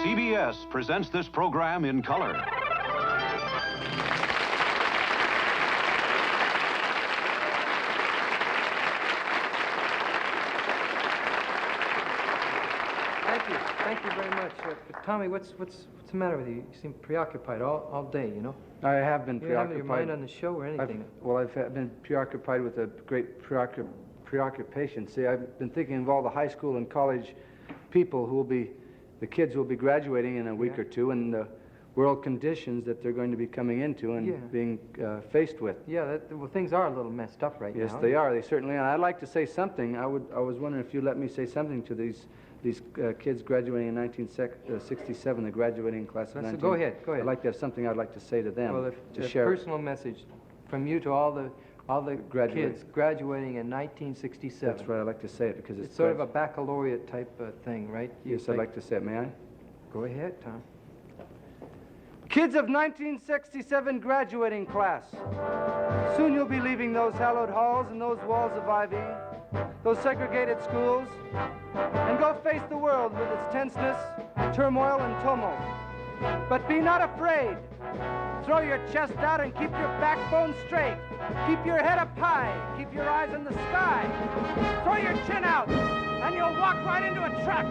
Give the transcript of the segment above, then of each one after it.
CBS presents this program in color. Thank you very much. Tommy, what's the matter with you? You seem preoccupied all day, you know? I have been You preoccupied. have your mind on the show or anything? I've been preoccupied with a great preoccupation. See, I've been thinking of all the high school and college people the kids who will be graduating in a week or two, and the world conditions that they're going to be coming into and being faced with. Yeah, well, things are a little messed up right now. Yes, they are. They certainly are. I'd like to say something. I was wondering if you'd let me say something to these kids graduating in 1967, the graduating class of 19... Go ahead. I'd like to have something I'd like to say to them. Well, to a share. personal message from you to all the kids graduating in 1967. That's right. I'd like to say it because it's sort of a baccalaureate type thing, right? Yes, I'd like to say it. May I? Go ahead, Tom. Kids of 1967 graduating class, soon you'll be leaving those hallowed halls and those walls of ivy, those segregated schools, and go face the world with its tenseness, turmoil, and tumult. But be not afraid. Throw your chest out and keep your backbone straight. Keep your head up high. Keep your eyes in the sky. Throw your chin out, and you'll walk right into a truck.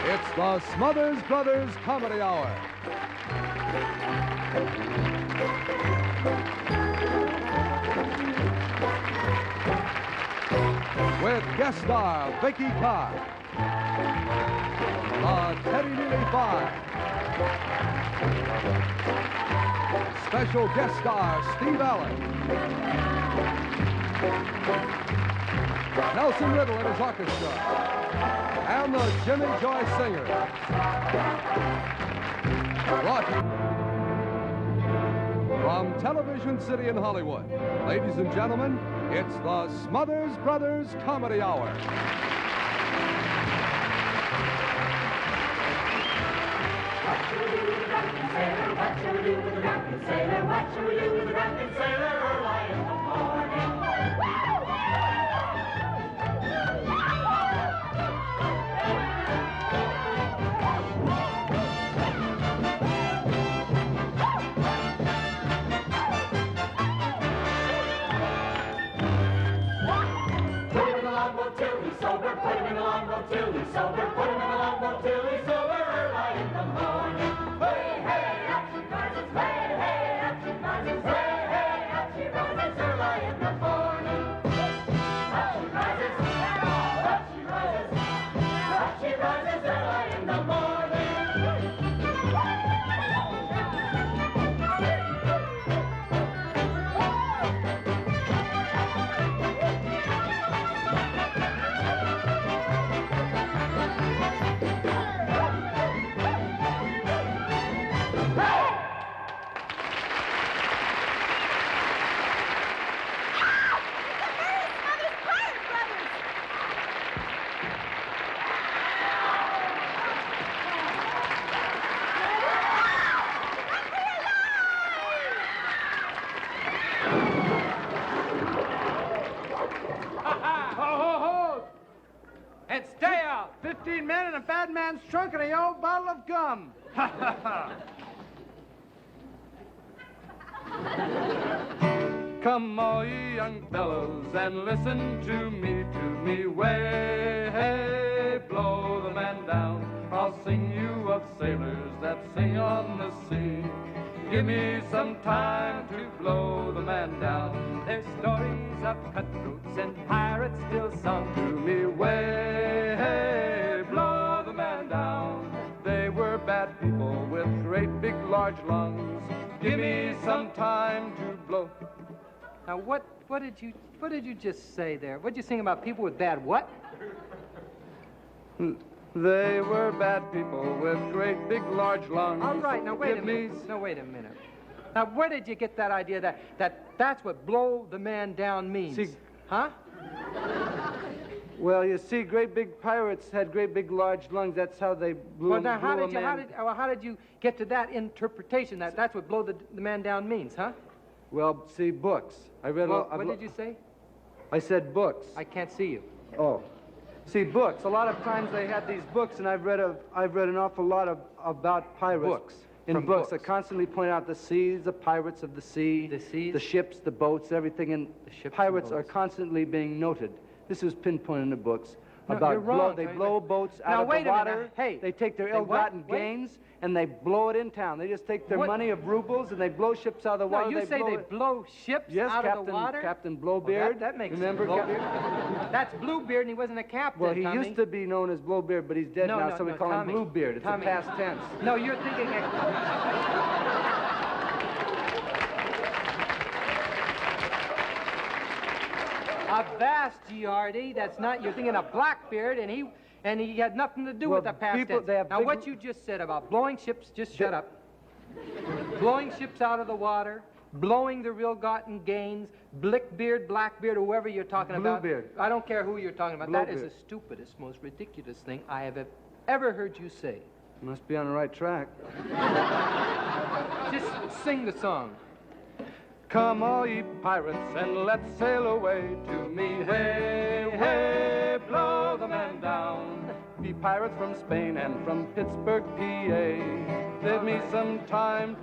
It's the Smothers Brothers Comedy Hour. With guest star Vicki Carr, the Teddy Neeley Five, special guest star Steve Allen, Nelson Riddle and his orchestra, and the Jimmy Joy Singers. From Television City in Hollywood, ladies and gentlemen, it's the Smothers Brothers Comedy Hour. What shall we do with the drunken sailor? What shall we do with the drunken sailor? What shall we do with the drunken sailor early in the morning? Till he's sober, put him in the longboat till he's sober, put him in the longboat till he's sober early in the morning. Hey, hey, up she rises, hey, hey, up she rises, hey, hey, up she rises early in the morning. Up she rises, up she rises, up she rises early in the morning. And stay out. 15 men in a bad man's trunk and a old bottle of gum. Come, all ye young fellows, and listen to me, way, hey, blow the man down. I'll sing you of sailors that sing on the sea. Give me some time to blow the man down. There's stories of cutthroats and pirates still sung to me, way, hey, blow the man down. They were bad people with great big large lungs. Give me some time to blow. Now, what did you just say there? What did you sing about people with bad what? They were bad people with great big large lungs. All right, now wait a minute. Now, where did you get that idea that's what blow the man down means? See, huh? Well, you see, great big pirates had great big large lungs. That's how they blew. Well, now, how did you get to that interpretation? That's what blow the man down means, huh? Well, see, books. I read. Well, what did you say? I said books. I can't see you. Oh. See, books. A lot of times they had these books, and I've read an awful lot about pirates. Books. In From books. They books. constantly point out the seas, the pirates of the sea. The seas? The ships, the boats, everything. And The ships and pirates are boats. constantly being noted. This is pinpointed in the books. No, About you're wrong, they Tony. blow boats Now, out of wait the a minute. water. Hey, They take their they what? ill-gotten Wait. gains, and they blow it in town. They just take their What? money of rubles, and they blow ships out of the water. No, you say they blow ships Yes, out Captain, of the water? Captain Well, Blowbeard. that makes Remember, sense. Captain? Blowbeard. That's Bluebeard, and he wasn't a captain, Well, he Tommy. used to be known as Blowbeard, but he's dead No, now, no, so we no, call Tommy. him Bluebeard. It's Tommy. a past tense. No, you're thinking... A vast Giardi, that's not, you're thinking of Blackbeard, and he had nothing to do Well, with the past people- tense. they have Now, big- what you just said about blowing ships, just shut up. Blowing ships out of the water, blowing the ill-gotten gains, Blackbeard, whoever you're talking about. Bluebeard. I don't care who you're talking about. That is Bluebeard. the stupidest, most ridiculous thing I have ever heard you say. Must be on the right track. Just sing the song. Come all ye pirates and let's sail away to me. Hey, hey, blow the man down. Be pirates from Spain and from Pittsburgh, PA. Give me some time.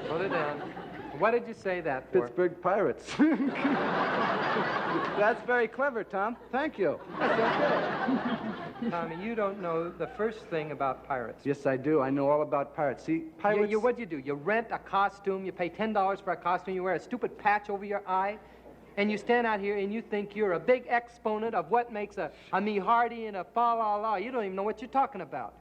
Hold it down. What did you say that for? Pittsburgh Pirates. That's very clever, Tom. Thank you. Tommy, you don't know the first thing about pirates. Yes, I do. I know all about pirates. See, pirates... What'd you do? You rent a costume, you pay $10 for a costume, you wear a stupid patch over your eye, and you stand out here and you think you're a big exponent of what makes a me Hardy and a fa-la-la. You don't even know what you're talking about.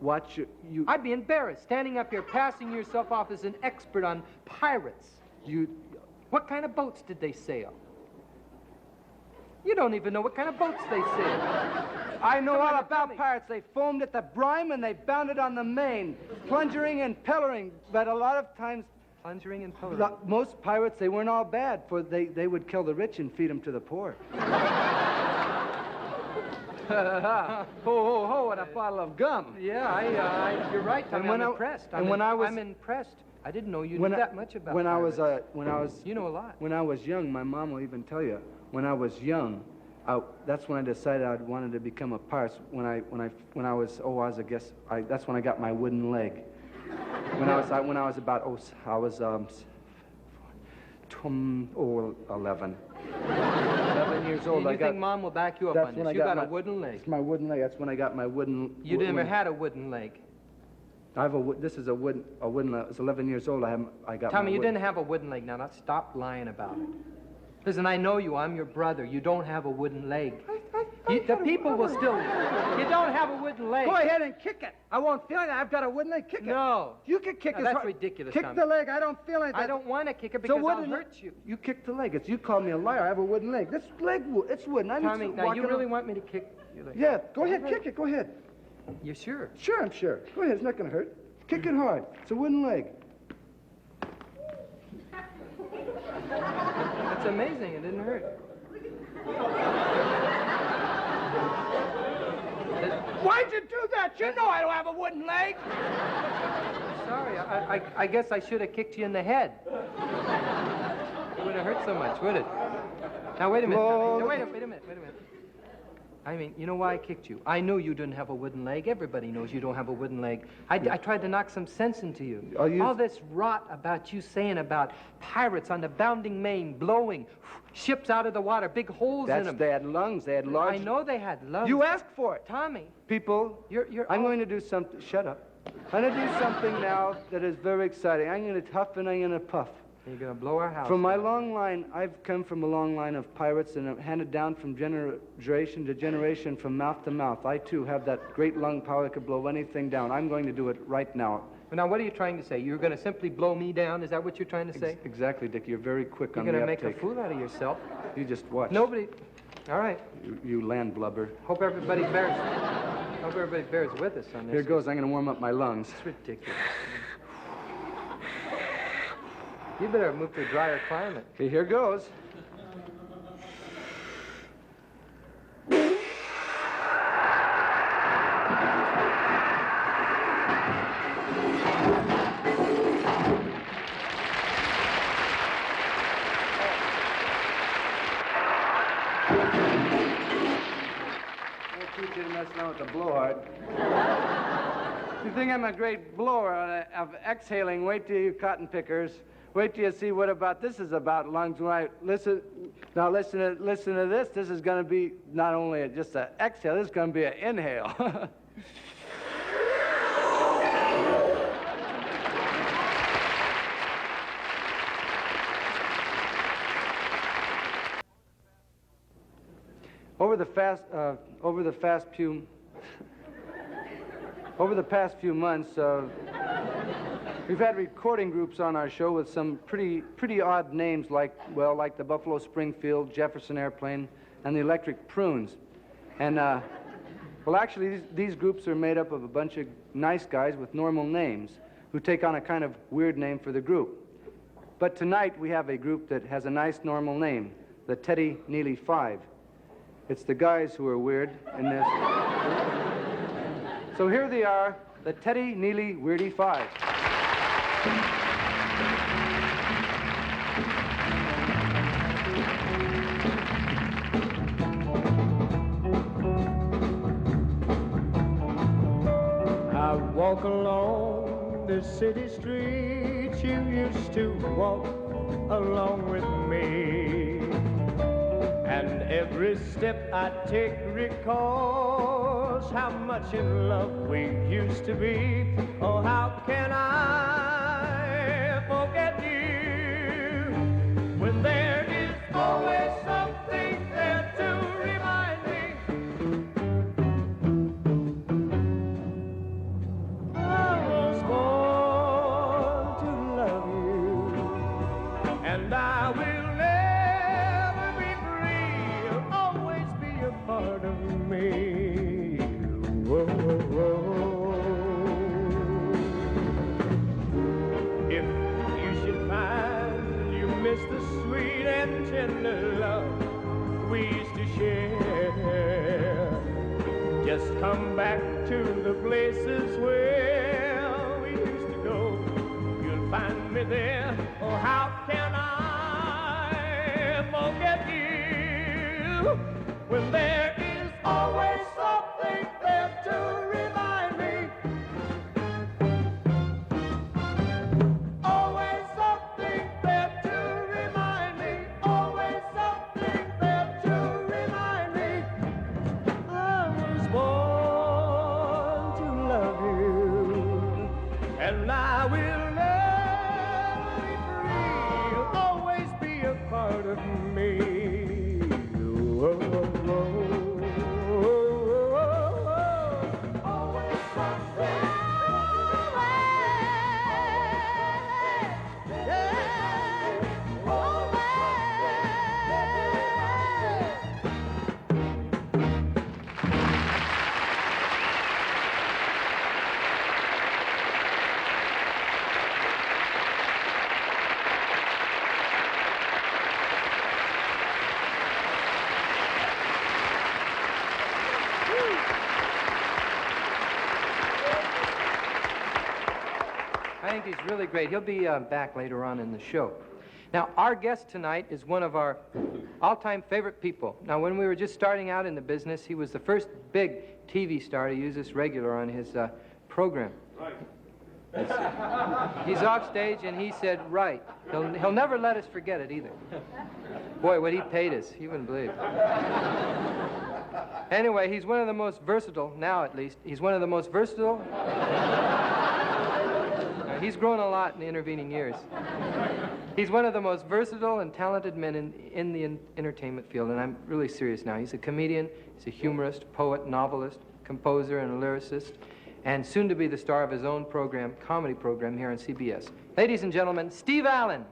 Watch you... I'd be embarrassed standing up here passing yourself off as an expert on pirates. What kind of boats did they sail? You don't even know what kind of boats they sail. I know Come on, all now, about tell me. pirates. They foamed at the brine and they bounded on the main, plungering and pillaring. But a lot of times, Plungering and pillaring. most pirates, they weren't all bad, for they would kill the rich and feed them to the poor. Ho, ho, ho, and a bottle of gum. Yeah, you're right, Tommy. when I'm I- impressed. and when I was- I'm impressed. I didn't know you When knew I- that much about when I was pirates. You know a lot. When I was young, my mom will even tell you. When I was young, that's when I decided I wanted to become a pirate. When I was a guess. That's when I got my wooden leg. When I was about 11. 11 years old. You think Mom will back you up on this? You got a wooden leg. It's my wooden leg. That's when I got my wooden. You never had a wooden leg. This is a wooden leg. It's 11 years old. I got. Tommy, my you wooden- didn't have a wooden leg. Now, stop lying about it. Listen, I know you. I'm your brother. You don't have a wooden leg. The people will still... You don't have a wooden leg. Go ahead and kick it. I won't feel it. I've got a wooden leg. Kick it. No. You can kick Now, it. that's ridiculous, Kick Tommy. the leg. I don't feel it. I don't want to kick it So because I'll wooden- hurt you. You kick the leg. You call me a liar. I have a wooden leg. This leg, it's wooden. I'm Tommy, just now, you walking really on- want me to kick your leg? Yeah, go ahead. Kick it. Go ahead. You sure? Sure, I'm sure. Go ahead. It's not going to hurt. Kick it hard. It's a wooden leg. That's amazing. It didn't hurt. Why'd you do that? You know I don't have a wooden leg. Sorry. I guess I should have kicked you in the head. It wouldn't have hurt so much, would it? Now, wait a minute. Tommy. No, wait a minute. I mean, you know why I kicked you? I knew you didn't have a wooden leg. Everybody knows you don't have a wooden leg. I tried to knock some sense into you. All this rot about you saying about pirates on the bounding main, blowing ships out of the water, big holes in them. They had lungs. They had large... I know they had lungs. You asked for it. Tommy. People, I'm going to do something... Shut up. I'm going to do something now that is very exciting. I'm going to huff and I'm going to puff. You're going to blow our house From my down. long line, I've come from a long line of pirates and I'm handed down from generation to generation, from mouth to mouth. I, too, have that great lung power that could blow anything down. I'm going to do it right now. Now, what are you trying to say? You're going to simply blow me down? Is that what you're trying to say? Exactly, Dick. You're very quick You're on the going to make uptake. a fool out of yourself. You just watch. Nobody... All right. You land blubber. Hope everybody bears with us on this. Here goes. I'm going to warm up my lungs. It's ridiculous. You better move to a drier climate. Okay, here goes. teach you to mess around with the blowhard. If you think I'm a great blower of exhaling, wait till you cotton pickers. Wait till you see what about this is about lungs. When I listen to this. This is going to be not only just an exhale, this is going to be an inhale. Over the past few months, we've had recording groups on our show with some pretty odd names, like the Buffalo Springfield, Jefferson Airplane, and the Electric Prunes. And actually, these groups are made up of a bunch of nice guys with normal names who take on a kind of weird name for the group. But tonight we have a group that has a nice normal name, the Teddy Neeley Five. It's the guys who are weird in this. So here they are, the Teddy Neeley Weirdy Five. I walk along the city streets you used to walk along with me. And every step I take recalls how much in love we used to be. Oh, how can I forget you when there is always something there to remind me. I was born to love you, and I will part of me. Whoa, whoa, whoa. If you should find you miss the sweet and tender love we used to share, just come back to the places where we used to go. You'll find me there. Oh, how can I forget you when there is always something there to remind me? Always something there to remind me. Always something there to remind me. I was born to love you, and I will never be free. You'll always be a part of me. Whoa, whoa, whoa. Always something. I think he's really great. He'll be back later on in the show. Now, our guest tonight is one of our all-time favorite people. Now, when we were just starting out in the business, he was the first big TV star to use us regular on his program. Right. He's off stage, and he said, right. He'll never let us forget it, either. Boy, what he paid us, you wouldn't believe. Anyway, he's one of the most versatile, now at least, he's one of the most versatile... He's grown a lot in the intervening years. He's one of the most versatile and talented men in the entertainment field, and I'm really serious now. He's a comedian, he's a humorist, poet, novelist, composer, and a lyricist, and soon to be the star of his own program, comedy program here on CBS. Ladies and gentlemen, Steve Allen.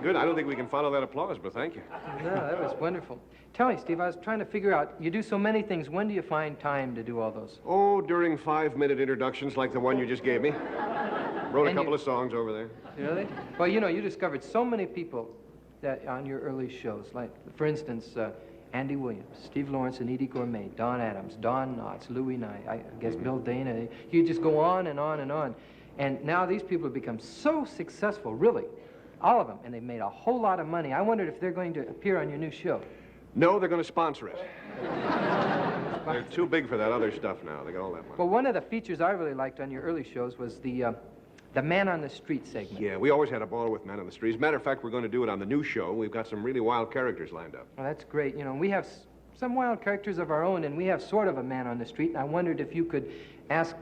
Good. I don't think we can follow that applause, but thank you. No, that was wonderful. Tell me, Steve, I was trying to figure out, you do so many things. When do you find time to do all those? Oh, during 5-minute introductions like the one you just gave me. Wrote a couple of songs over there. Really? Well, you know, you discovered so many people that on your early shows. Like, for instance, Andy Williams, Steve Lawrence and Edie Gourmet, Don Adams, Don Knotts, Louis Nye, I guess Bill Dana. You just go on and on and on. And now these people have become so successful, really, all of them, and they've made a whole lot of money. I wondered if they're going to appear on your new show. No, they're going to sponsor it. They're too big for that other stuff now. They got all that money. Well, one of the features I really liked on your early shows was the Man on the Street segment. Yeah, we always had a ball with Men on the Street. As a matter of fact, we're going to do it on the new show. We've got some really wild characters lined up. Well, that's great. You know, we have some wild characters of our own, and we have sort of a man on the street, and I wondered if you could ask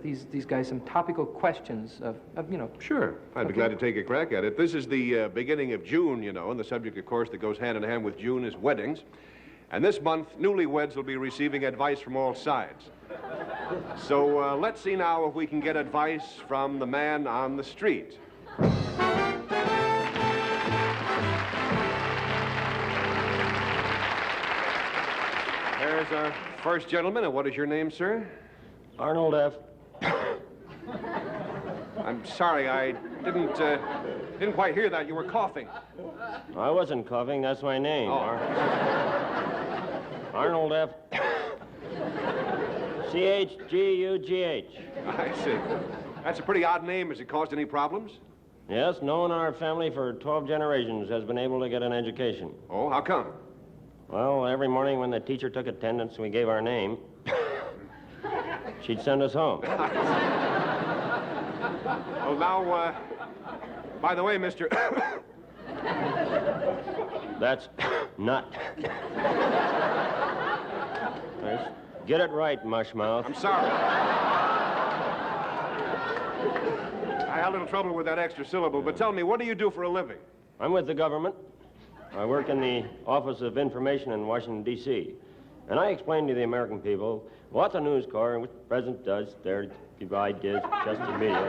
these guys some topical questions of you know... Sure. I'd be glad to take a crack at it. This is the beginning of June, you know, and the subject, of course, that goes hand in hand with June is weddings. And this month, newlyweds will be receiving advice from all sides. So let's see now if we can get advice from the man on the street. There's our first gentleman, and what is your name, sir? Arnold F. I'm sorry, I didn't quite hear that. You were coughing. I wasn't coughing, that's my name. Oh. Arnold F. C-H-G-U-G-H. I see. That's a pretty odd name. Has it caused any problems? Yes, no one in our family for 12 generations has been able to get an education. Oh, how come? Well, every morning when the teacher took attendance, we gave our name. She'd send us home. Well, now, by the way, Mr. That's not. Get it right, mushmouth. I'm sorry. I had a little trouble with that extra syllable, but tell me, what do you do for a living? I'm with the government. I work in the Office of Information in Washington, D.C. And I explain to the American people what the News Corps and what the President does, their divide is, just the media,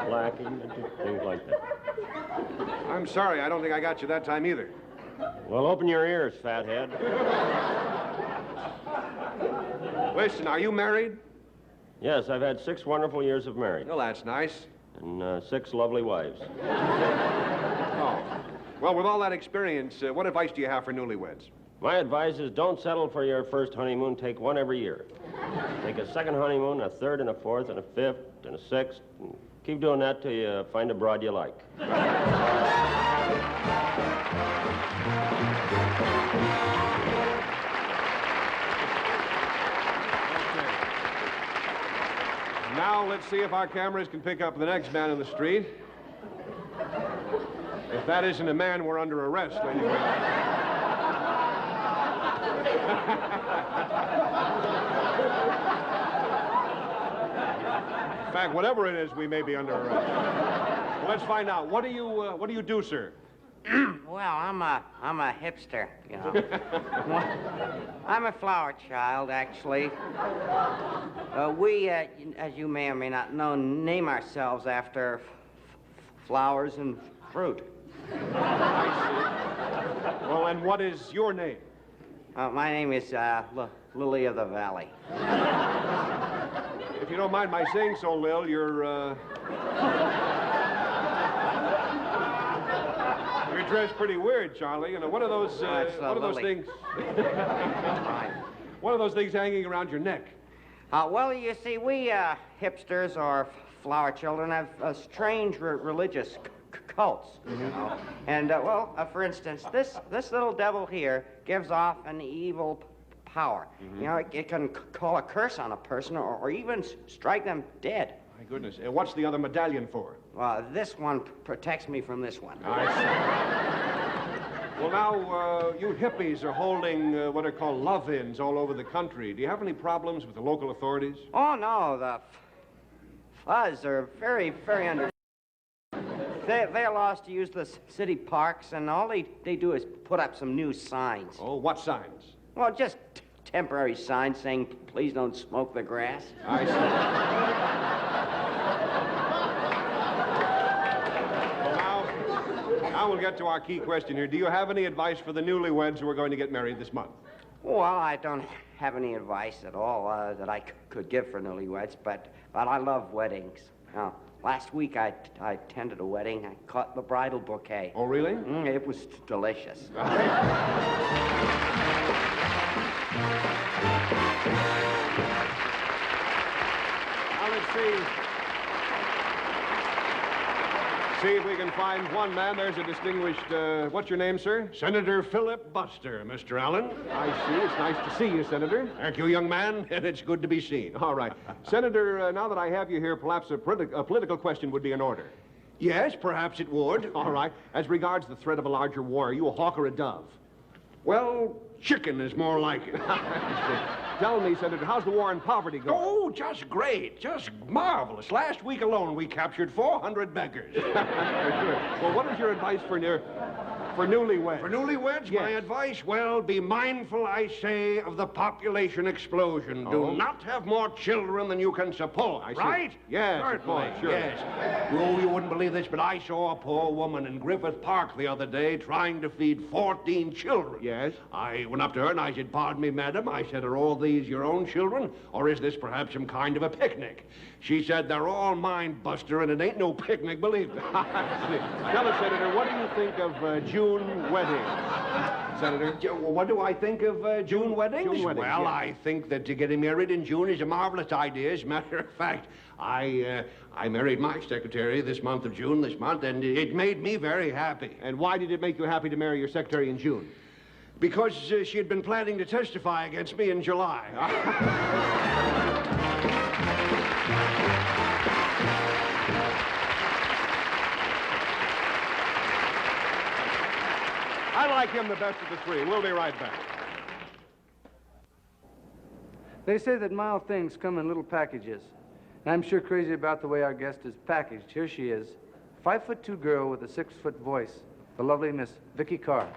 blacking, things like that. I'm sorry, I don't think I got you that time either. Well, open your ears, fathead. Listen, are you married? Yes, I've had 6 wonderful years of marriage. Well, that's nice. And 6 lovely wives. Oh. Well, with all that experience, what advice do you have for newlyweds? My advice is don't settle for your first honeymoon. Take one every year. Take a second honeymoon, a third, and a fourth, and a fifth, and a sixth. And keep doing that till you find a broad you like. Now let's see if our cameras can pick up the next man in the street. If that isn't a man, we're under arrest, ladies and gentlemen. In fact, whatever it is, we may be under arrest. Well, let's find out. What do you do, sir? Well, I'm a hipster, you know. I'm a flower child, actually. We, as you may or may not know, name ourselves after flowers and fruit. I see. Well, and what is your name? My name is Lily of the Valley. If you don't mind my saying so, Lil, you're dressed pretty weird, Charlie. You know, what are those things? What are those things hanging around your neck? Well, you see, we hipsters or flower children have strange religious cults, you know. And for instance, this little devil here gives off an evil power. You know, it can call a curse on a person or even strike them dead. My goodness. And what's the other medallion for? Well, this one protects me from this one. I see. Well, now, you hippies are holding what are called love-ins all over the country. Do you have any problems with the local authorities? Oh, no, the fuzz are very, very under... They're lost to use the city parks, and all they do is put up some new signs. Oh, what signs? Well, just temporary signs saying, please don't smoke the grass. I see. Now we'll get to our key question here. Do you have any advice for the newlyweds who are going to get married this month? Well, I don't have any advice at all that I could give for newlyweds, but I love weddings. Now, Last week I attended a wedding. I caught the bridal bouquet. Oh, really? It was delicious. Now, let's see if we can find one man. There's a distinguished, what's your name, sir? Senator Philip Buster, Mr. Allen. I see. It's nice to see you, Senator. Thank you, young man, and it's good to be seen. All right. Senator, now that I have you here, perhaps a political question would be in order. Yes, perhaps it would. All right. As regards the threat of a larger war, are you a hawk or a dove? Well, chicken is more like it. Tell me, Senator, how's the war on poverty going? Oh, just great. Just marvelous. Last week alone, we captured 400 beggars. Well, what is your advice for newlyweds? For newlyweds, Yes. my advice, well, be mindful, I say, of the population explosion. Oh. Do not have more children than you can support, I see. right? Yes, of Certainly, course, sure. yes. Oh, you wouldn't believe this, but I saw a poor woman in Griffith Park the other day trying to feed 14 children. Yes? I went up to her and I said, "Pardon me, madam." I said, "Are all these your own children, or is this perhaps some kind of a picnic?" She said, "They're all mine, Buster, and it ain't no picnic, believe me." Tell us, Senator, what do you think of June weddings? Senator? What do I think of June weddings? June weddings, Well, yes. I think that getting married in June is a marvelous idea. As a matter of fact, I married my secretary this month, and it made me very happy. And why did it make you happy to marry your secretary in June? Because she had been planning to testify against me in July. I like him the best of the three. We'll be right back. They say that mild things come in little packages. And I'm sure crazy about the way our guest is packaged. Here she is, 5'2" girl with a 6-foot voice, the lovely Miss Vicki Carr.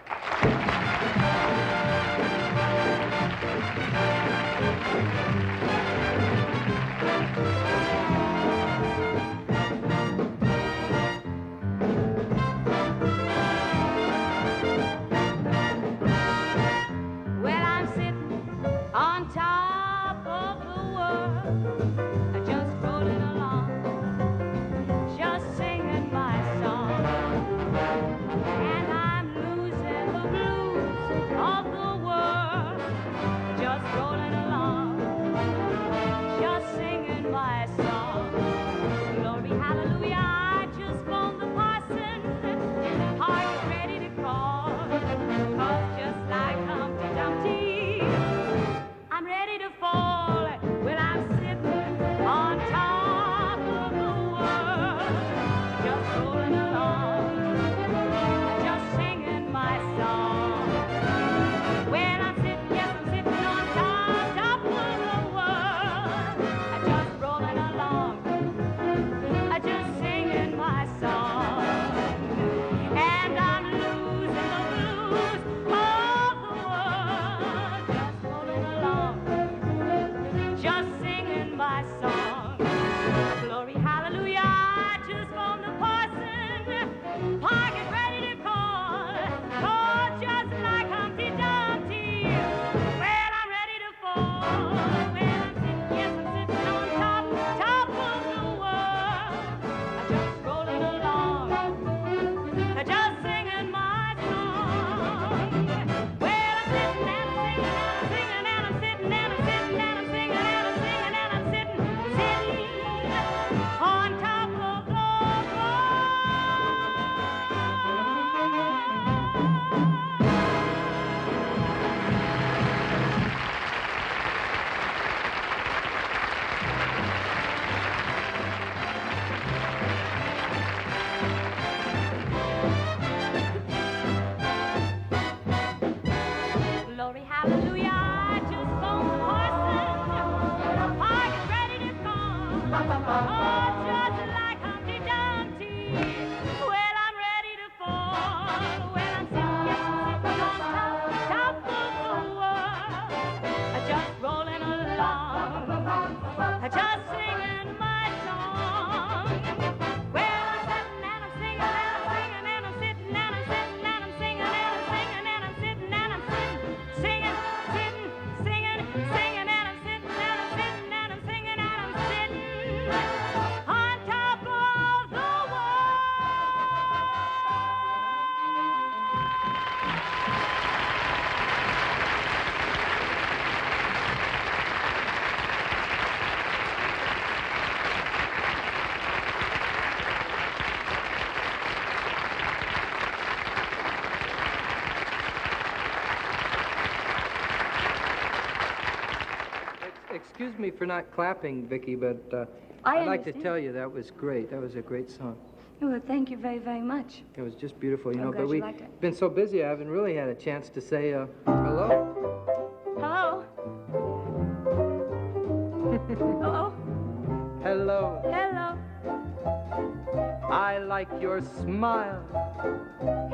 Well, I'm sitting on top of the world, just rolling along, just singing my song. And I'm losing the blues of the world, just rolling along, just singing my song. Glory, hallelujah, I just phoned the parson. Are you ready to call? 'Cause just like Humpty Dumpty, I'm ready to fall. Well, I'm sitting on top of the world, just rolling along, just singing my song. Well, I'm sitting on top of the world, just rolling along, just singing my song. And I'm losing the blues of the world, just rolling along, just singing my song. Glory, hallelujah, I just phoned the parson. excuse me for not clapping, Vicki, but I'd like to tell you that was great. That was a great song. Well, thank you very, very much. It was just beautiful, you I'm know. glad But you we've liked it. been so busy, I haven't really had a chance to say hello. Hello? Hello? Hello. Hello? I like your smile.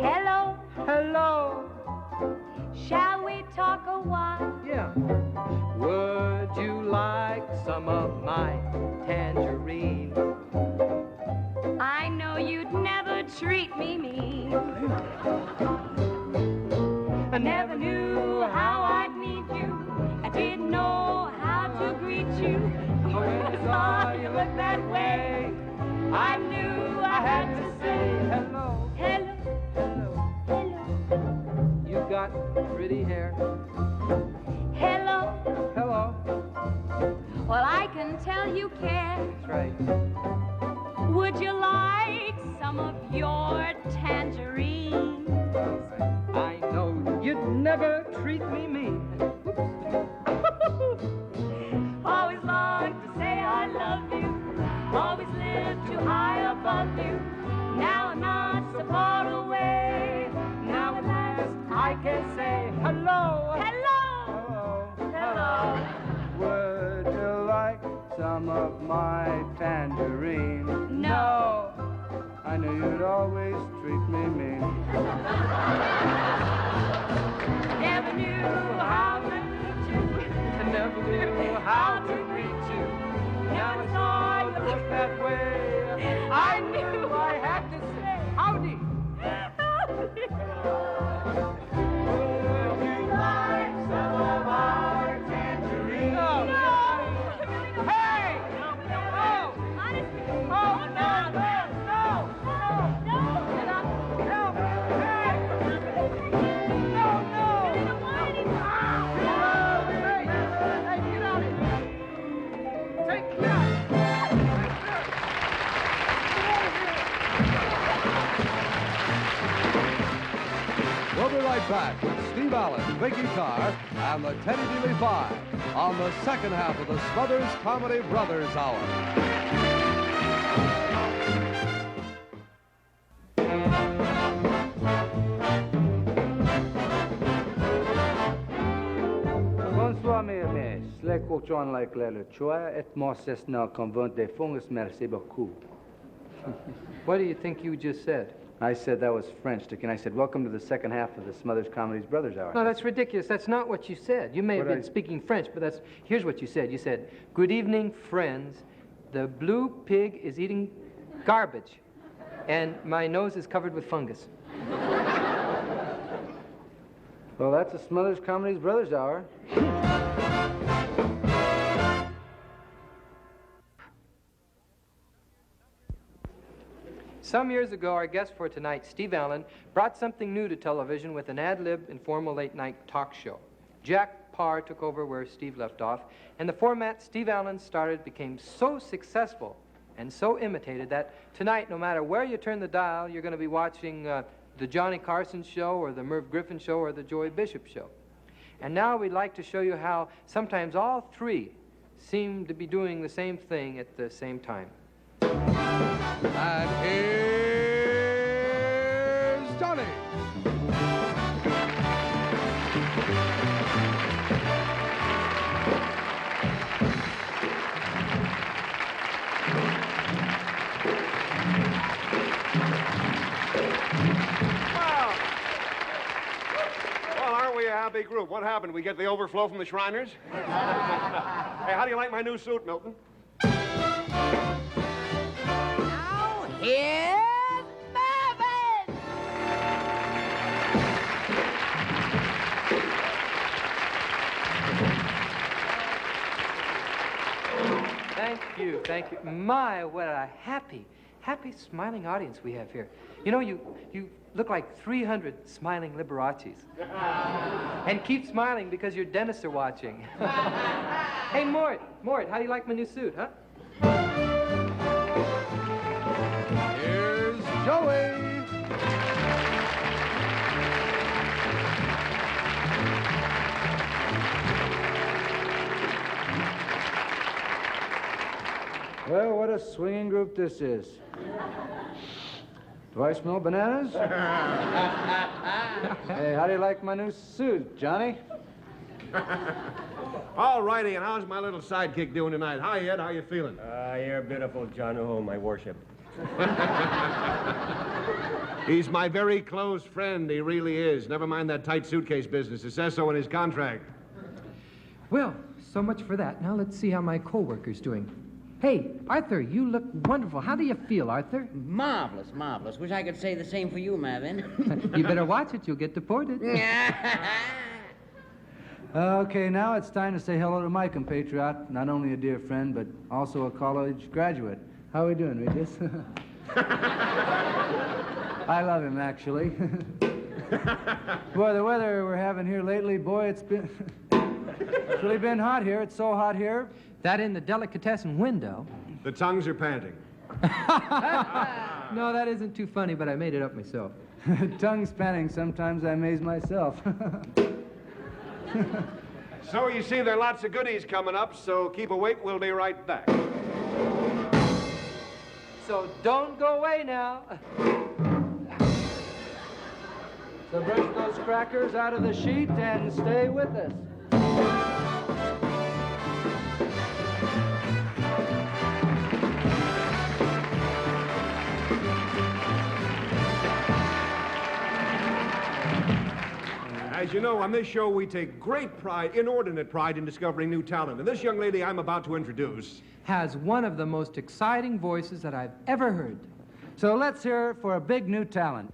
Hello? Hello. Shall we talk a while? Yeah. Would you like some of my tangerine? I know you'd never treat me mean. I never knew how I'd need you. I didn't know how to greet you. When I saw you look that way, I knew I had to say Hello. hello, Hello. hello, You got pretty hair. hello. Hello. Well, I can tell you care. That's right. Would you like some of your tangerine? I know you'd never treat me mean. Always long to say I love you. Always live too high above you. Now I'm not so far away. Now at last I can say Hello. hello, Hello. hello. Would you like some of my tangerine? No. I knew you'd always treat me mean. Never knew how to reach you. I never knew how to reach you. Now I saw you Look that way. I knew I had to say howdy. Would you like some of our tangerine? No. Hey! Oh! Oh, no, no, no! Help! Hey! No, no! Hey, get out of here! Take me out! We'll be right back with Steve Allen, Vicki Carr, and the Teddy Dealey Five on the second half of the Smothers Comedy Brothers Hour. Bonsoir, mes amis. Slek John like le choix et moi c'est now convent des fonds. Merci beaucoup. What do you think you just said? I said that was French, Dick, and I said, welcome to the second half of the Smothers Comedy Brothers Hour. No, that's ridiculous. That's not what you said. You may have What been I- speaking French, but here's what you said. You said, good evening, friends. The blue pig is eating garbage, and my nose is covered with fungus. Well, that's the Smothers Comedy Brothers Hour. Some years ago, our guest for tonight, Steve Allen, brought something new to television with an ad-lib informal late-night talk show. Jack Parr took over where Steve left off, and the format Steve Allen started became so successful and so imitated that tonight, no matter where you turn the dial, you're going to be watching the Johnny Carson Show or the Merv Griffin Show or the Joey Bishop Show. And now we'd like to show you how sometimes all three seem to be doing the same thing at the same time. And here's Johnny. Well, aren't we a happy group? What happened? We get the overflow from the Shriners? Hey, how do you like my new suit, Milton? Now here's Marvin. Thank you, thank you. My, what a happy, smiling audience we have here. You know, you look like 300 smiling Liberaces. And keep smiling because your dentists are watching. Hey, Mort, how do you like my new suit, huh? Here's Joey. what a swinging group this is. Do I smell bananas? Hey, how do you like my new suit, Johnny? All righty, and how's my little sidekick doing tonight? Hi, Ed, how you feeling? You're beautiful, John, whom I worship. He's my very close friend, he really is. Never mind that tight suitcase business. It says so in his contract. Well, so much for that. Now let's see how my co-worker's doing. Hey, Arthur, you look wonderful. How do you feel, Arthur? Marvelous, marvelous. Wish I could say the same for you, Marvin. You better watch it. You'll get deported. Okay, now it's time to say hello to my compatriot, not only a dear friend, but also a college graduate. How are we doing, Regis? I love him, actually. Boy, the weather we're having here lately, boy, it's really been hot here. It's so hot here. That in the delicatessen window. The tongues are panting. No, that isn't too funny, but I made it up myself. Tongue's panting. Sometimes I amaze myself. So you see, there are lots of goodies coming up, so keep awake. We'll be right back. So don't go away now. So brush those crackers out of the sheet and stay with us. As you know, on this show, we take great pride, inordinate pride, in discovering new talent. And this young lady I'm about to introduce has one of the most exciting voices that I've ever heard. So let's hear it for a big new talent.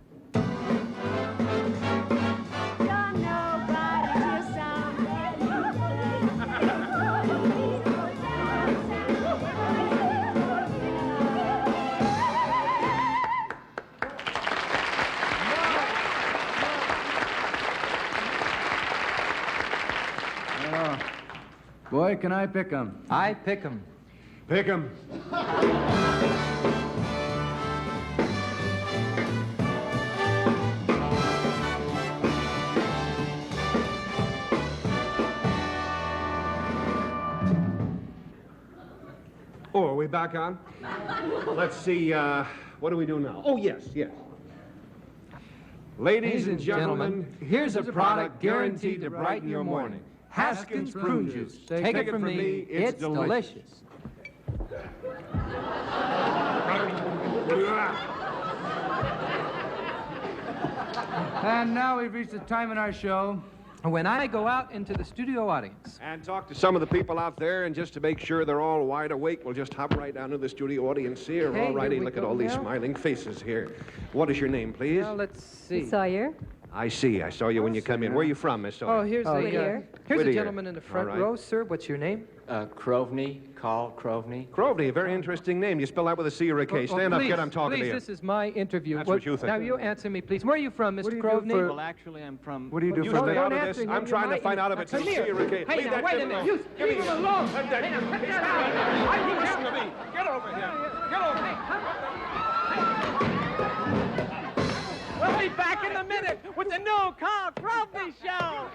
Boy, can I pick 'em. I pick 'em. Pick 'em. Oh, are we back on? Let's see, what do we do now? Oh, yes. Ladies and gentlemen, here's a product guaranteed to brighten your morning. Haskins Prune Juice. Take it from me, it's delicious. And now we've reached the time in our show when I go out into the studio audience and talk to some of the people out there, and just to make sure they're all wide awake, we'll just hop right down to the studio audience here. Hey, all righty, here we look at go all these now. smiling faces here. What is your name, please? Now, let's see. Sawyer. I see. I saw you when you come in. Where are you from, Miss Sawyer? Oh, here's Whittier. a Whittier. gentleman in the front All right. row, sir. What's your name? Crovney, Carl Crovney. Crovney, a very interesting name. You spell that with a C or a K. Stand up, please, kid, I'm talking please, to you. this is my interview. That's what you think. Now, you answer me, please. Where are you from, What do Mr. you do Crovney? for- Well, actually, I'm from... What do you do You for a stay living? out of Don't this. answer I'm him. trying to You're find my- out if it's a Come C here. or a K. Hey, Leave now, that wait kid a minute. alone. You Give me leave him his- alone. Let that- Hey, now, cut He's that not- out. Are you listening to me? Get over here. Get over here. We'll be back in a minute with the new Carl Crovney Show.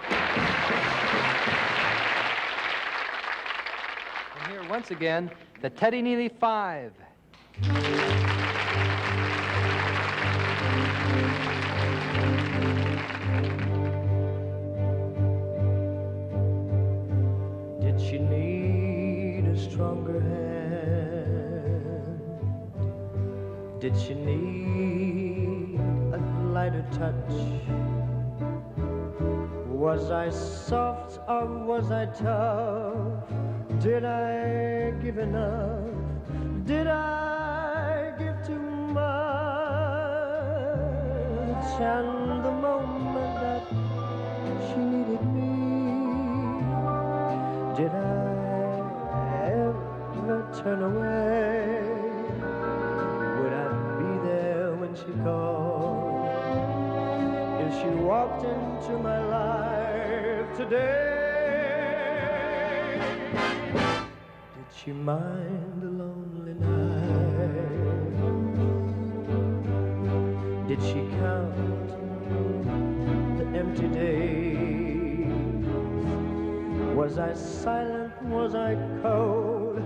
And here, once again, the Teddy Neeley 5. Did she need a stronger hand? Did she need a lighter touch? Was I soft or was I tough? Did I give enough? Did I give too much? And the moment that she needed me, did I ever turn away? Would I be there when she called? If she walked into my life today, did she mind the lonely night? Did she count the empty days? Was I silent? Was I cold?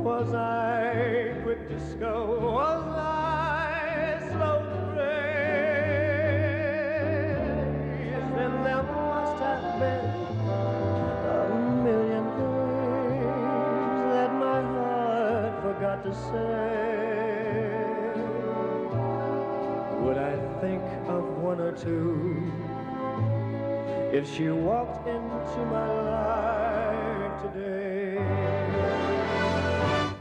Was Was I quick to scold? Was I slow to praise? Then there must have been a million things that my heart forgot to say. Would I think of one or two if she walked into my life today?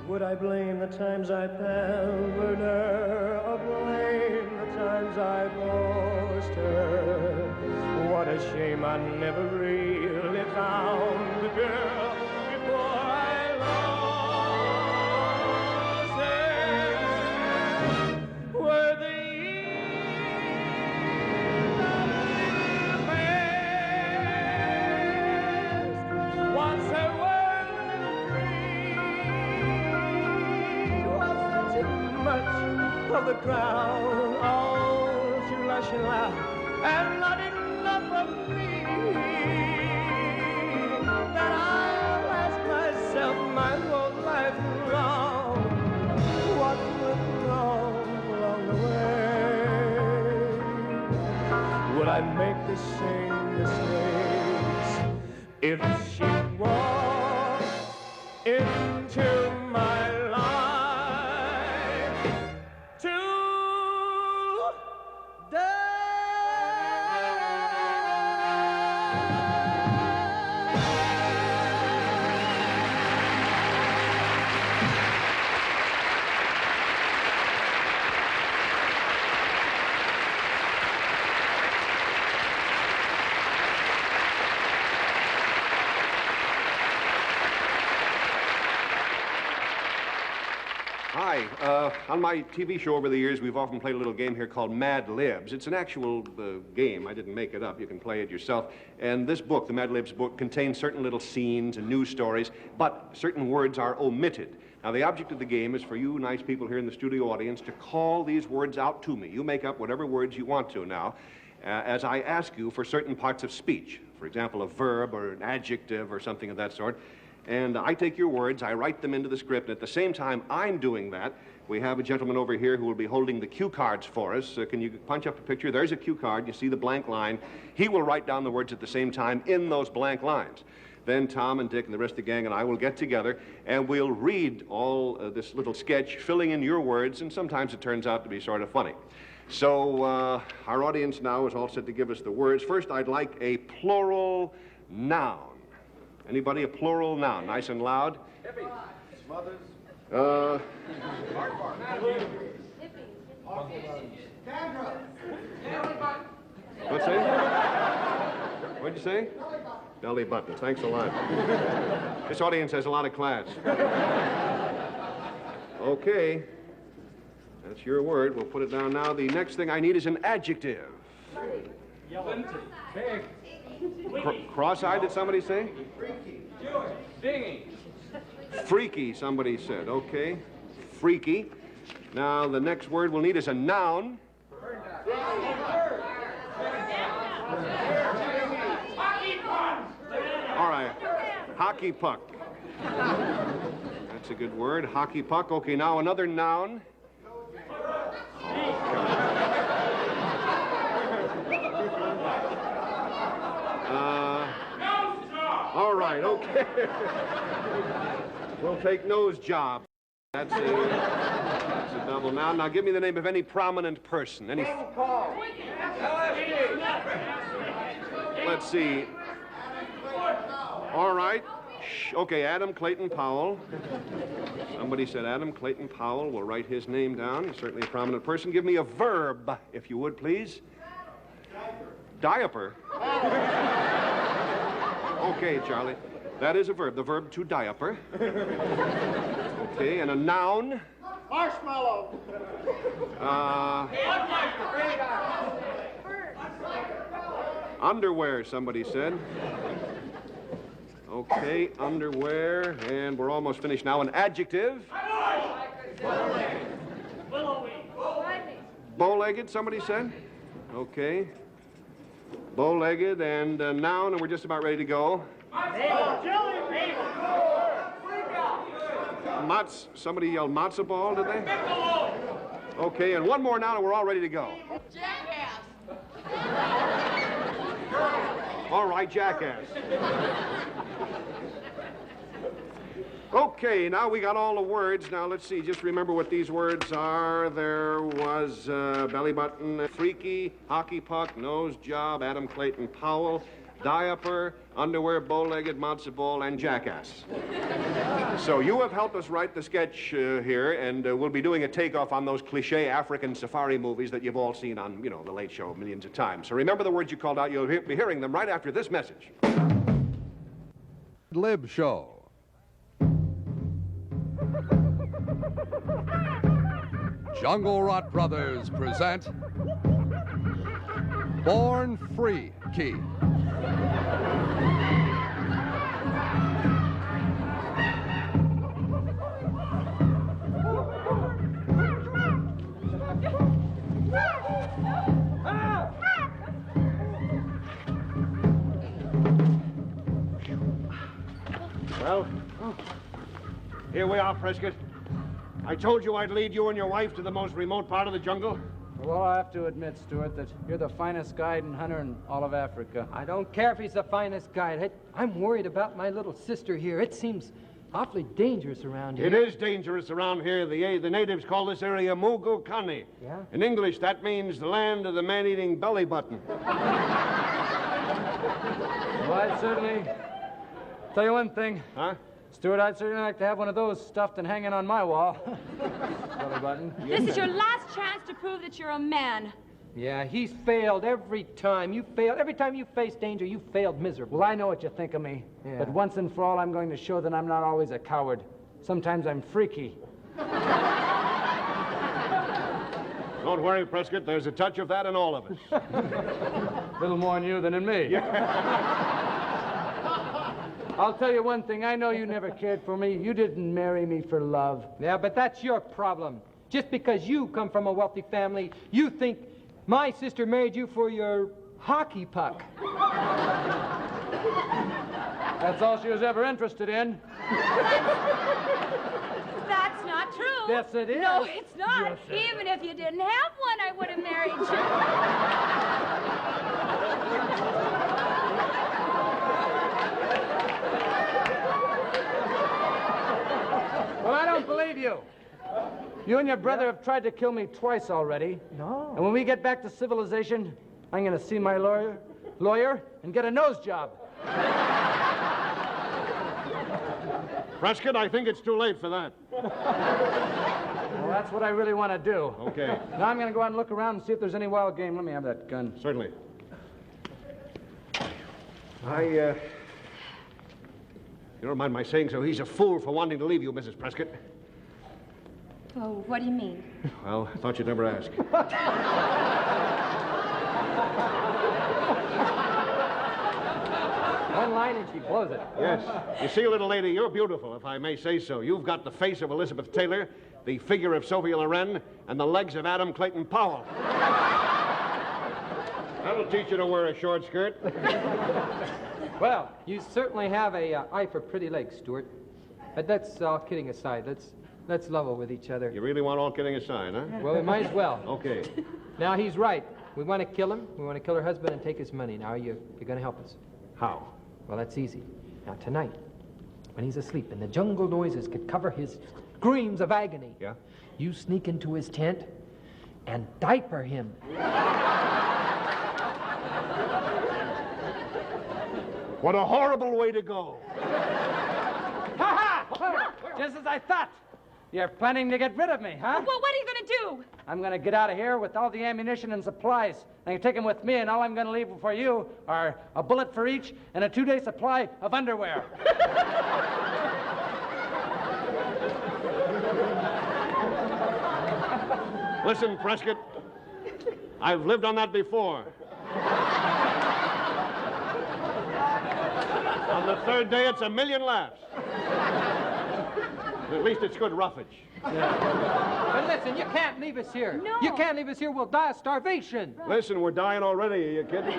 Would I blame the times I pampered her, or blame the times I forced her? What a shame I never really found the girl before I lost her. Were the once her world was there too much of the crown, all too lush and loud, and not enough of me, that I'll ask myself my whole life long, what went wrong along the way? Would I make the same mistakes if she walked into my life today? Hi. On my TV show over the years, we've often played a little game here called Mad Libs. It's an actual game. I didn't make it up. You can play it yourself. And this book, the Mad Libs book, contains certain little scenes and news stories, but certain words are omitted. Now, the object of the game is for you nice people here in the studio audience to call these words out to me. You make up whatever words you want to now, as I ask you for certain parts of speech. For example, a verb or an adjective or something of that sort. And I take your words, I write them into the script, and at the same time I'm doing that, we have a gentleman over here who will be holding the cue cards for us. Can you punch up a picture? There's a cue card. You see the blank line. He will write down the words at the same time in those blank lines. Then Tom and Dick and the rest of the gang and I will get together, and we'll read all this little sketch, filling in your words, and sometimes it turns out to be sort of funny. So our audience now is all set to give us the words. First, I'd like a plural noun. Anybody a plural noun? Nice and loud. Hippie. Smothers. What's that? What'd you say? Belly button. Thanks a lot. This audience has a lot of class. Okay. That's your word. We'll put it down now. The next thing I need is an adjective. Big. Cross-eyed, did somebody say? Freaky. Jewish. Dingy. Freaky, somebody said. Okay. Freaky. Now, the next word we'll need is a noun. All right. Hockey puck. That's a good word. Hockey puck. Okay, now another noun. All right, okay. We'll take nose job. That's a double noun. Now give me the name of any prominent person. Any. Let's see. All right. Okay, Adam Clayton Powell. Somebody said Adam Clayton Powell. We'll write his name down. He's certainly a prominent person. Give me a verb, if you would, please. Diaper. Okay, Charlie. That is a verb. The verb to diaper. Okay, and a noun. Marshmallow. Underwear, somebody said. Okay, underwear, and we're almost finished now. An adjective. Bow-legged, somebody said. Okay. Bow-legged and a noun, and we're just about ready to go. Somebody yelled matzo ball, did they? Okay, and one more now and we're all ready to go. Jackass. All right, jackass. Okay, now we got all the words. Now, let's see. Just remember what these words are. There was belly button, freaky, hockey puck, nose job, Adam Clayton Powell, diaper, underwear, bow-legged, matzo ball, and jackass. So you have helped us write the sketch here, and we'll be doing a takeoff on those cliche African safari movies that you've all seen on, you know, The Late Show millions of times. So remember the words you called out. You'll be hearing them right after this message. Lib Show. Jungle Rot Brothers present Born Free Key. Well, here we are, Prescott. I told you I'd lead you and your wife to the most remote part of the jungle. Well, I have to admit, Stuart, that you're the finest guide and hunter in all of Africa. I don't care if he's the finest guide. I'm worried about my little sister here. It seems awfully dangerous around here. It is dangerous around here. The natives call this area Mugu Kani. Yeah? In English, that means the land of the man-eating belly button. Well, I'd certainly tell you one thing. Huh? Stuart, I'd certainly like to have one of those stuffed and hanging on my wall. Belly button. This is your last chance to prove that you're a man. Yeah, he's failed every time. You failed. Every time you face danger, you failed miserably. Well, I know what you think of me. Yeah. But once and for all, I'm going to show that I'm not always a coward. Sometimes I'm freaky. Don't worry, Prescott. There's a touch of that in all of us. A little more in you than in me. I'll tell you one thing. I know you never cared for me. You didn't marry me for love. Yeah, but that's your problem. Just because you come from a wealthy family, you think my sister married you for your hockey puck. That's all she was ever interested in. That's not true. Yes, it is. No, it's not. Yes, it is. Even if you didn't have one, I would have married you. Well, I don't believe you. You and your brother have tried to kill me twice already. No. And when we get back to civilization, I'm going to see my lawyer and get a nose job. Prescott, I think it's too late for that. Well, that's what I really want to do. Okay. Now I'm going to go out and look around and see if there's any wild game. Let me have that gun. Certainly. You don't mind my saying so, he's a fool for wanting to leave you, Mrs. Prescott. Oh, what do you mean? Well, I thought you'd never ask. One line and she blows it. Yes. You see, little lady, you're beautiful, if I may say so. You've got the face of Elizabeth Taylor, the figure of Sophia Loren, and the legs of Adam Clayton Powell. That'll teach you to wear a short skirt. Well, you certainly have a eye for pretty legs, Stuart. But that's all kidding aside. Let's level with each other. You really want all kidding aside, huh? Well, we might as well. Okay. Now, he's right. We want to kill him. We want to kill her husband and take his money. Now, you're going to help us. How? Well, that's easy. Now, tonight, when he's asleep and the jungle noises could cover his screams of agony, Yeah? you sneak into his tent and diaper him. What a horrible way to go. Ha ha! Just as I thought. You're planning to get rid of me, huh? Well, what are you going to do? I'm going to get out of here with all the ammunition and supplies. I can take them with me, and all I'm going to leave for you are a bullet for each and a 2-day supply of underwear. Listen, Prescott, I've lived on that before. On the third day, it's 1,000,000 laughs. At least it's good roughage. But listen, you can't leave us here. No. You can't leave us here. We'll die of starvation. Listen, we're dying already. Are you kidding?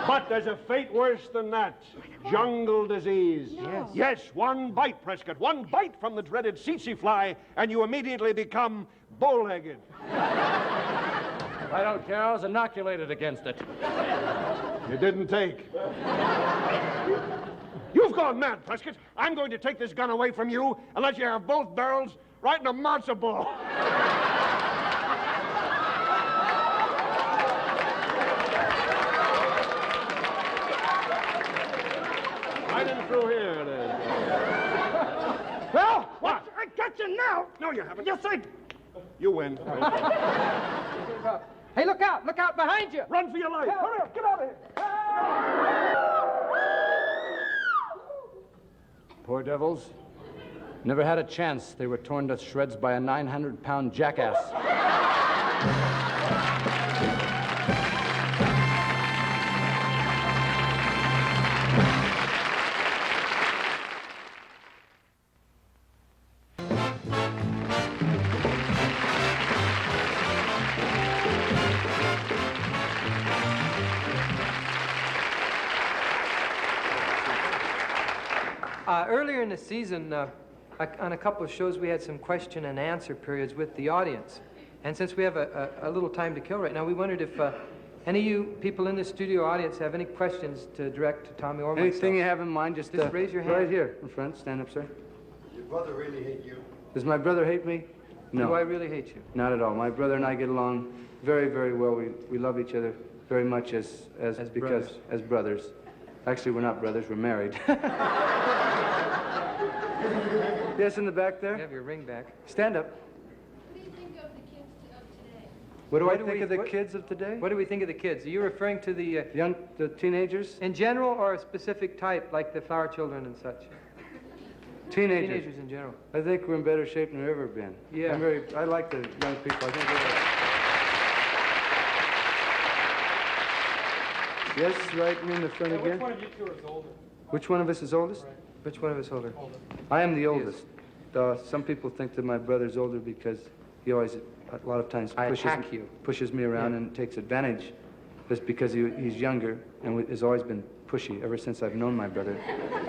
But there's a fate worse than that. Jungle disease. No. Yes, one bite, Prescott. One bite from the dreaded tsetse fly, and you immediately become bow-legged. I don't care. I was inoculated against it. You didn't take. You've gone mad, Prescott. I'm going to take this gun away from you and let you have both barrels right in a matzo ball. Right in through here, it is. Well, what? I got you now. No, you haven't. Yes, I... You win. Hey, look out! Look out behind you! Run for your life. Hurry up, get out of here. Poor devils. Never had a chance. They were torn to shreds by a 900-pound jackass. Earlier in the season, on a couple of shows, we had some question and answer periods with the audience. And since we have a little time to kill right now, we wondered if any of you people in the studio audience have any questions to direct to Tommy or myself. Anything you have in mind, just raise your hand. Right here in front. Stand up, sir. Your brother really hate you? Does my brother hate me? No. Do I really hate you? Not at all. My brother and I get along very, very well. We love each other very much as brothers. Actually, we're not brothers. We're married. Yes, in the back there. You have your ring back. Stand up. What do you think of the kids of today? What do I think of the kids of today? What do we think of the kids? Are you referring to the the teenagers? in general, or a specific type, like the flower children and such? Teenagers. Teenagers in general. I think we're in better shape than we've ever been. Yeah. I like the young people. I think they're... Yes, right in the front again. Which one of you two is older? Which one of us is oldest? Right. Which one of us older? I am the oldest. Some people think that my brother's older because he always, a lot of times, pushes me around and takes advantage. Just because he's younger and has always been pushy. Ever since I've known my brother,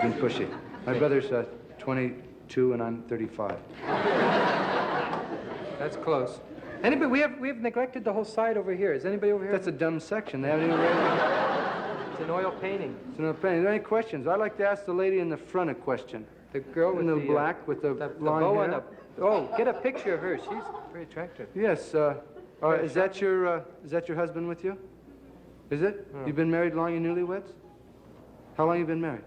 he's been pushy. My brother's 22 and I'm 35. That's close. Anybody? We have neglected the whole side over here. Is anybody over here? That's a dumb section. They haven't even raised it. It's an oil painting. It's an oil painting. Are there any questions? I'd like to ask the lady in the front a question. The girl with the the black with the long bow hair. and oh, get a picture of her. She's very attractive. Yes. Is that your husband with you? Is it? Oh. You've been married long, you newlyweds? How long you been married?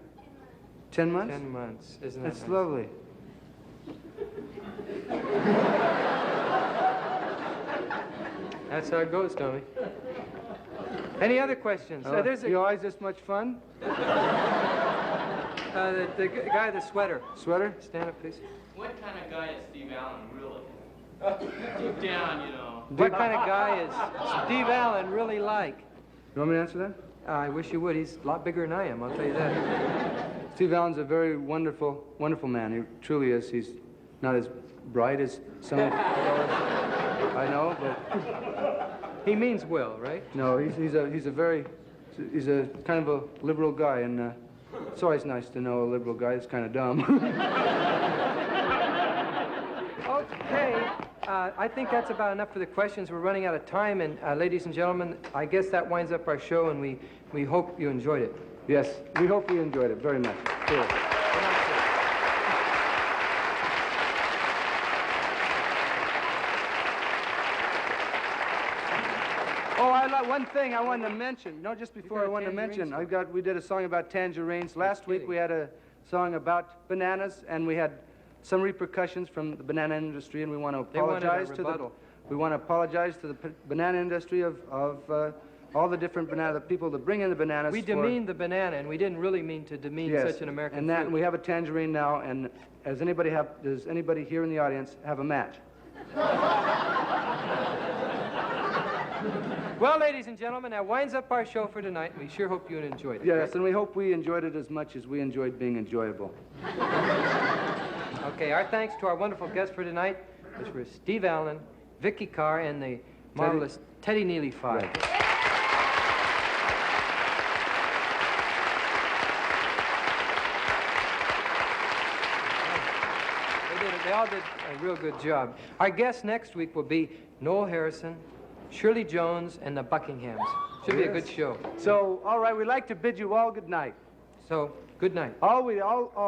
10 months? 10 months. Isn't that That's nice? lovely. That's how it goes, Tommy. Any other questions? There's You always this much fun? the guy with the sweater. Sweater? Stand up, please. What kind of guy is Steve Allen, really? Deep down, you know. What kind of guy is Steve Allen really like? You want me to answer that? I wish you would. He's a lot bigger than I am, I'll tell you that. Steve Allen's a very wonderful, wonderful man. He truly is. He's not as bright as some of I know, but he means well, right? no, he's a kind of a liberal guy, and it's always nice to know a liberal guy. It's kind of dumb. Okay. I think that's about enough for the questions. We're running out of time, and ladies and gentlemen, I guess that winds up our show, and we hope you enjoyed it. Yes, we hope you enjoyed it very much. Sure. One thing I wanted to mention. No, just before I wanted to mention, we did a song about tangerines. Last week we had a song about bananas, and we had some repercussions from the banana industry, and we want to apologize to the banana industry of all the different the people that bring in the bananas. We demeaned the banana, and we didn't really mean to demean such an American fruit. And we have a tangerine now, and does anybody here in the audience have a match? Well, ladies and gentlemen, that winds up our show for tonight. We sure hope you enjoyed it. Yes, and we hope we enjoyed it as much as we enjoyed being enjoyable. Okay, our thanks to our wonderful guests for tonight, which were Steve Allen, Vicki Carr, and the marvelous Teddy Neeley Five. Right. They all did a real good job. Our guests next week will be Noel Harrison, Shirley Jones, and the Buckinghams. Should be a good show. So, all right, we'd like to bid you all good night. So, good night. All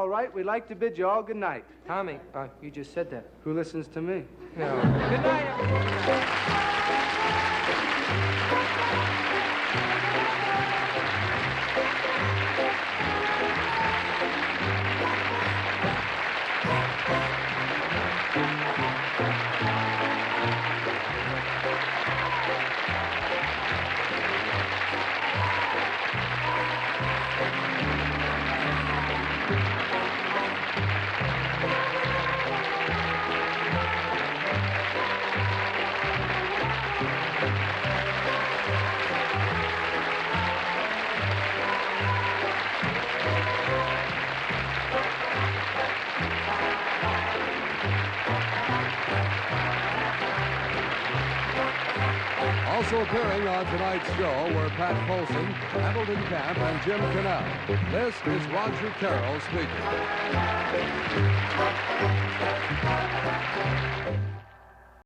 right, we'd like to bid you all good night. Tommy, you just said that. Who listens to me? No. Good night, everyone. Also appearing on tonight's show were Pat Colson, Hamilton Camp, and Jim Cannell. This is Roger Carroll speaking.